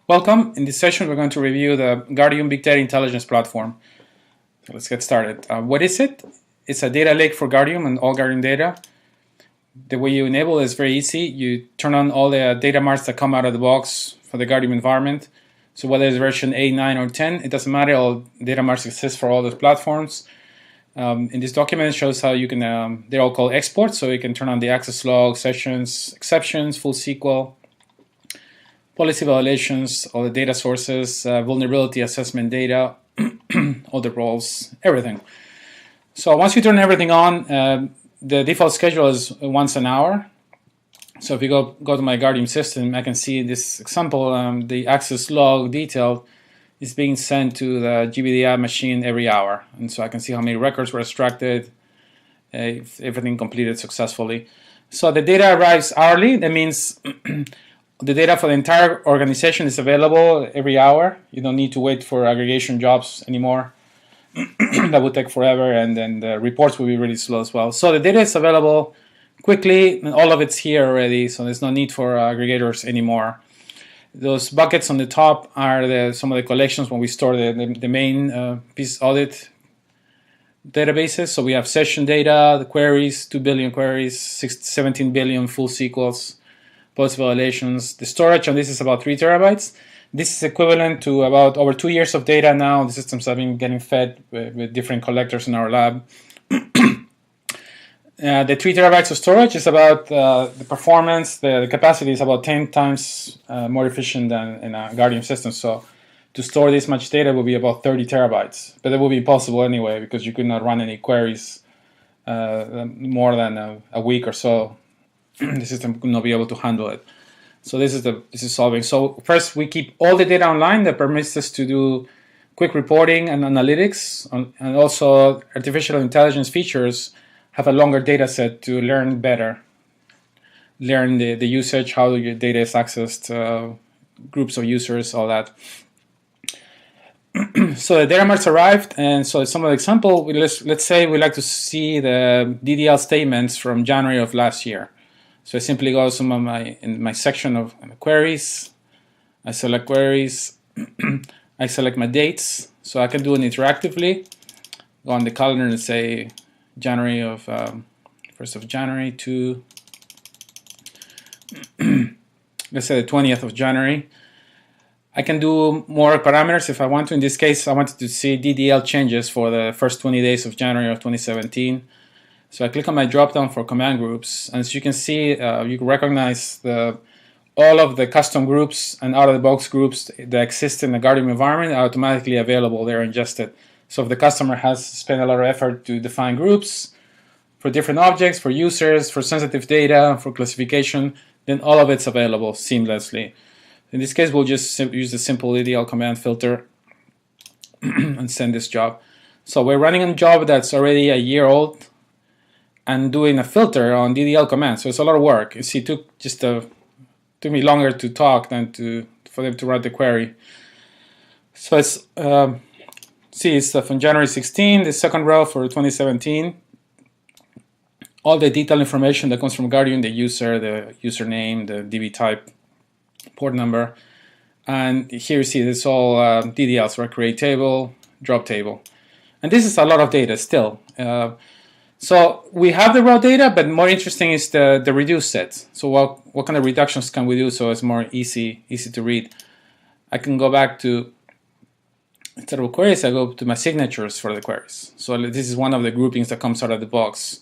Welcome. In this session, we're going to review the Guardium Big Data Intelligence Platform. So let's get started. What is it? It's a data lake for Guardium and all Guardium data. The way you enable it is very easy. You turn on all the data marts that come out of the box for the Guardium environment. So whether it's version 8, 9, or 10, it doesn't matter. All data marts exist for all those platforms. In this document, it shows how you can, they're all called exports, so you can turn on the access log, sessions, exceptions, full SQL, policy violations, all the data sources, vulnerability assessment data, all the roles, everything. So once you turn everything on, the default schedule is once an hour. So if you go to my Guardium system, I can see this example, the access log detail is being sent to the GBDI machine every hour. And so I can see how many records were extracted, if everything completed successfully. So the data arrives hourly. That means the data for the entire organization is available every hour. You don't need to wait for aggregation jobs anymore. That would take forever, and then the reports will be really slow as well. So the data is available quickly, and all of it's here already, so there's no need for aggregators anymore. Those buckets on the top are some of the collections when we store the main piece audit databases. So we have session data, the queries, 2 billion queries, 17 billion full SQLs, post violations. The storage on this is about 3 terabytes. This is equivalent to about over 2 years of data now. The systems have been getting fed with different collectors in our lab. The 3 terabytes of storage is about the performance, the capacity is about 10 times more efficient than in a Guardium system. So to store this much data will be about 30 terabytes. But it will be impossible anyway because you could not run any queries more than a week or so. The system could not be able to handle it. So this is solving. So first, we keep all the data online that permits us to do quick reporting and analytics, and also artificial intelligence features have a longer data set to learn better, learn the usage, how your data is accessed, groups of users, all that. So the data marts arrived, and so some of the example, let's say we like to see the DDL statements from January of last year. So I simply go to in my section of queries, I select queries, I select my dates, so I can do it interactively. Go on the calendar and say January of 1st of January to let's say the 20th of January. I can do more parameters if I want to. In this case, I wanted to see DDL changes for the first 20 days of January of 2017. So I click on my drop-down for command groups, and as you can see, you can recognize all of the custom groups and out-of-the-box groups that exist in the Guardium environment are automatically available. They're ingested. So if the customer has spent a lot of effort to define groups for different objects, for users, for sensitive data, for classification, then all of it's available seamlessly. In this case, we'll just use the simple DDL command filter and send this job. So we're running a job that's already a year old and doing a filter on DDL command. So it's a lot of work. You see, it took me longer to talk than for them to write the query. So it's it's from January 16, the second row for 2017. All the detailed information that comes from Guardium, the user, the username, the DB type, port number. And here you see this all DDLs, right? Create table, drop table. And this is a lot of data still. So we have the raw data, but more interesting is the reduced set. So what kind of reductions can we do so it's more easy to read? I can go back to, instead of queries, I go to my signatures for the queries. So this is one of the groupings that comes out of the box.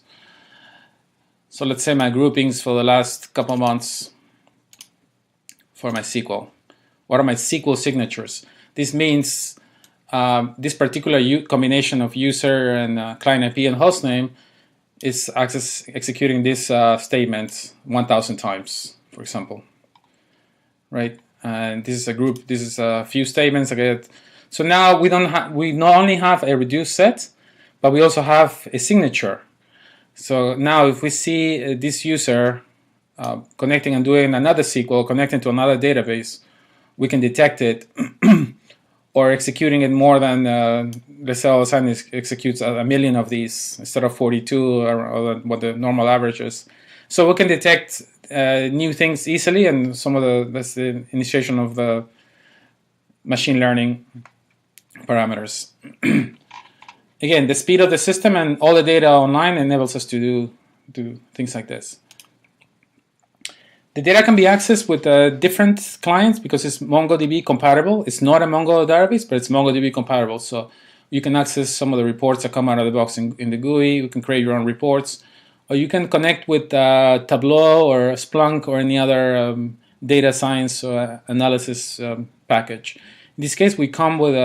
So let's say my groupings for the last couple of months for my SQL. What are my SQL signatures? This means this particular combination of user and client IP and hostname is executing this statement 1,000 times, for example, right? And this is a group. This is a few statements. So now we not only have a reduced set, but we also have a signature. So now if we see this user connecting and doing another SQL, connecting to another database, we can detect it. Or executing it more than, let's say all of a sudden it executes a million of these instead of 42 or what the normal average is. So we can detect new things easily, and that's the initiation of the machine learning parameters. Again, the speed of the system and all the data online enables us to do things like this. The data can be accessed with different clients because it's MongoDB compatible. It's not a Mongo database, but it's MongoDB compatible. So you can access some of the reports that come out of the box in the GUI. You can create your own reports. Or you can connect with Tableau or Splunk or any other data science or analysis package. In this case, we come with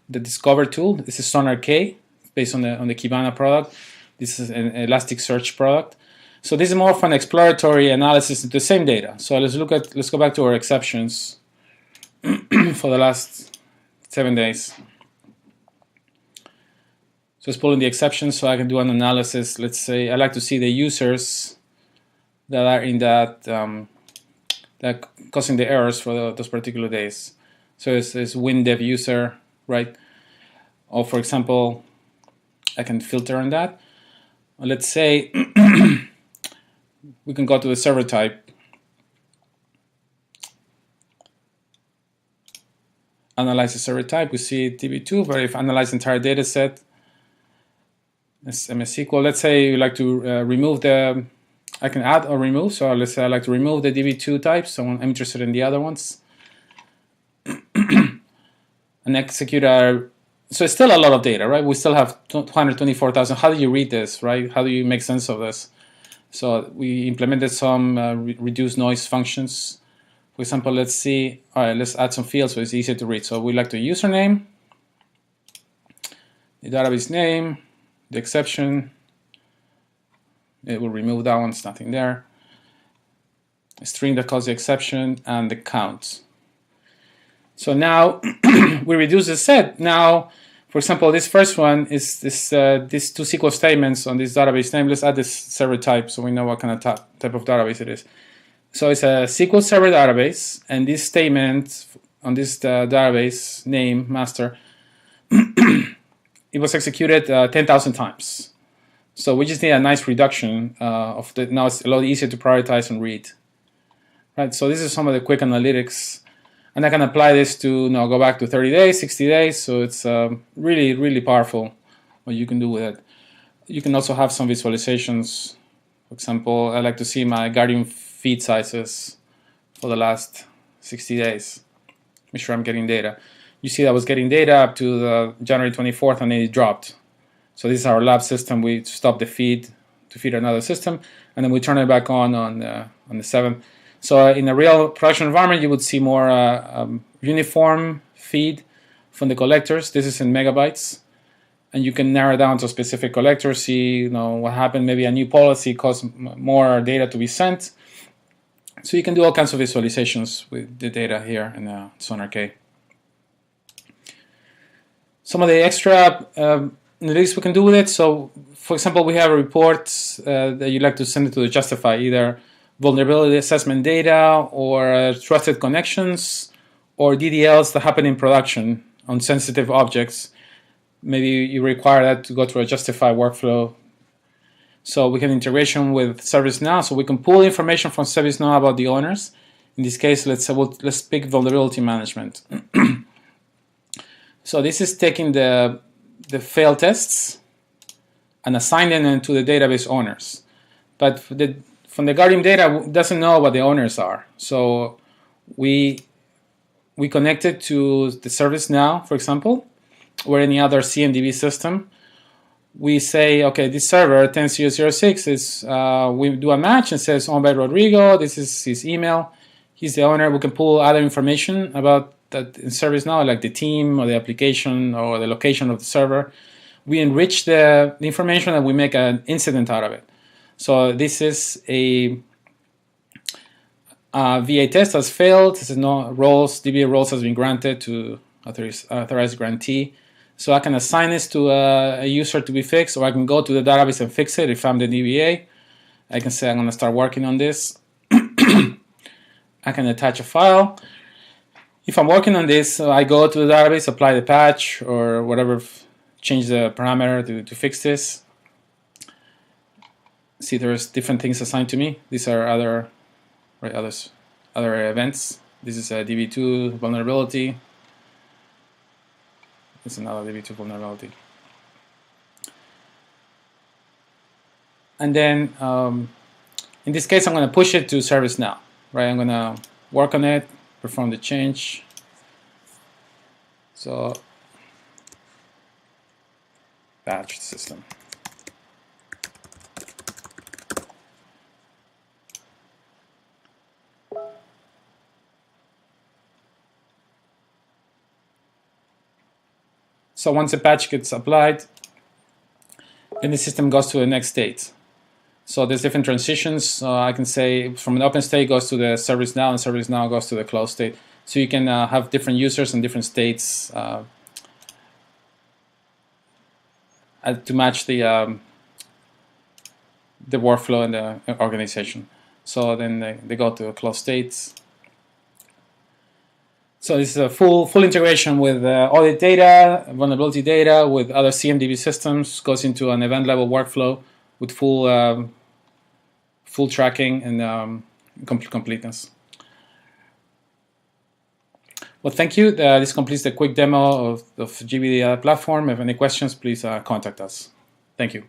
the Discover tool. This is Sonar K, based on the Kibana product. This is an Elasticsearch product. So this is more of an exploratory analysis of the same data. So let's go back to our exceptions for the last 7 days. So let's pull in the exceptions so I can do an analysis. Let's say I like to see the users that are in that causing the errors for those particular days. So it's WinDev user, right? Or for example, I can filter on that. Let's say we can go to the server type, analyze the server type. We see DB2, but if I analyze the entire data set, it's MS SQL. Let's say you like to remove I can add or remove. So let's say I like to remove the DB2 types. So I'm interested in the other ones. And execute our, so it's still a lot of data, right? We still have 224,000. How do you read this, right? How do you make sense of this? So we implemented some reduced noise functions. For example, let's see, all right, let's add some fields so it's easier to read. So we like the username, the database name, the exception. It will remove that one, it's nothing there. A string that calls the exception and the count. So now we reduce the set. Now, for example, this first one is these two SQL statements on this database name. Let's add this server type so we know what kind of type of database it is. So it's a SQL Server database, and this statement on this database name master, it was executed 10,000 times. So we just need a nice reduction of the. Now it's a lot easier to prioritize and read. Right. So this is some of the quick analytics. And I can apply this to go back to 30 days, 60 days. So it's really, really powerful what you can do with it. You can also have some visualizations. For example, I like to see my Guardian feed sizes for the last 60 days. Make sure I'm getting data. You see that I was getting data up to the January 24th and then it dropped. So this is our lab system. We stop the feed to feed another system and then we turn it back on the 7th. So in a real production environment, you would see more uniform feed from the collectors. This is in megabytes. And you can narrow down to a specific collector, see what happened. Maybe a new policy caused more data to be sent. So you can do all kinds of visualizations with the data here in Sonar K. Some of the extra analytics we can do with it. So for example, we have a report that you'd like to send it to the Justify, either vulnerability assessment data or trusted connections or DDLs that happen in production on sensitive objects. Maybe you require that to go through a Justify workflow. So we can integration with ServiceNow. So we can pull information from ServiceNow about the owners. In this case, let's pick vulnerability management. So this is taking the failed tests and assigning them to the database owners. But from the Guardian data, it doesn't know what the owners are. So we connect it to the ServiceNow, for example, or any other CMDB system. We say, okay, this server 10006 is, we do a match and says owned by Rodrigo. This is his email. He's the owner. We can pull other information about that in ServiceNow, like the team or the application or the location of the server. We enrich the information and we make an incident out of it. So this is a VA test has failed. This is no roles. DBA roles has been granted to authorized grantee. So I can assign this to a user to be fixed, or I can go to the database and fix it if I'm the DBA. I can say I'm going to start working on this. I can attach a file. If I'm working on this, I go to the database, apply the patch or whatever, change the parameter to fix this. See, there's different things assigned to me. These are other events. This is a DB2 vulnerability. It's another DB2 vulnerability. And then in this case, I'm going to push it to ServiceNow, right? I'm going to work on it, perform the change. So batch system. So once the patch gets applied, then the system goes to the next state. So there's different transitions. I can say from an open state goes to the ServiceNow, and ServiceNow goes to the closed state. So you can have different users and different states to match the workflow and the organization. So then they go to closed states. So this is a full integration with audit data, vulnerability data, with other CMDB systems. Goes into an event level workflow with full tracking and completeness. Well, thank you. This completes the quick demo of GBD platform. If any questions, please contact us. Thank you.